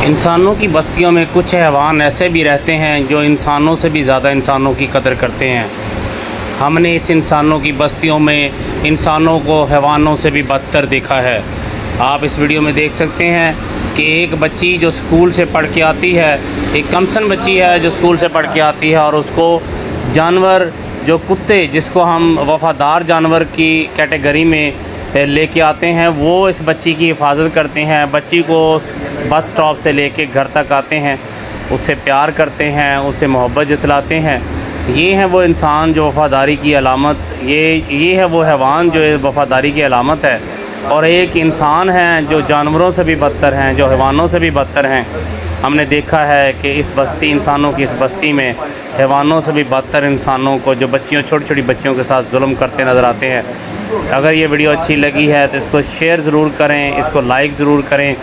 انسانوں کی بستیوں میں کچھ حیوان ایسے بھی رہتے ہیں جو انسانوں سے بھی زیادہ انسانوں کی قدر کرتے ہیں۔ ہم نے اس انسانوں کی بستیوں میں انسانوں کو حیوانوں سے بھی بدتر دیکھا ہے۔ آپ اس ویڈیو میں دیکھ سکتے ہیں کہ ایک بچی جو سکول سے پڑھ کے آتی ہے، ایک کمسن بچی ہے جو سکول سے پڑھ کے آتی ہے، اور اس کو جانور جو کتے، جس کو ہم وفادار جانور کی کیٹیگری میں لے کے آتے ہیں، وہ اس بچی کی حفاظت کرتے ہیں۔ بچی کو بس سٹاپ سے لے کے گھر تک آتے ہیں، اس سے پیار کرتے ہیں، اسے محبت جتلاتے ہیں۔ یہ ہے وہ انسان جو وفاداری کی علامت، یہ ہے وہ حیوان جو وفاداری کی علامت ہے۔ اور ایک انسان ہے جو جانوروں سے بھی بدتر ہیں، جو حیوانوں سے بھی بدتر ہیں۔ ہم نے دیکھا ہے کہ اس بستی، انسانوں کی اس بستی میں حیوانوں سے بھی بدتر انسانوں کو، جو بچیوں، چھوٹی چھوٹی بچیوں کے ساتھ ظلم کرتے نظر آتے ہیں۔ اگر یہ ویڈیو اچھی لگی ہے تو اس کو شیئر ضرور کریں، اس کو لائک ضرور کریں،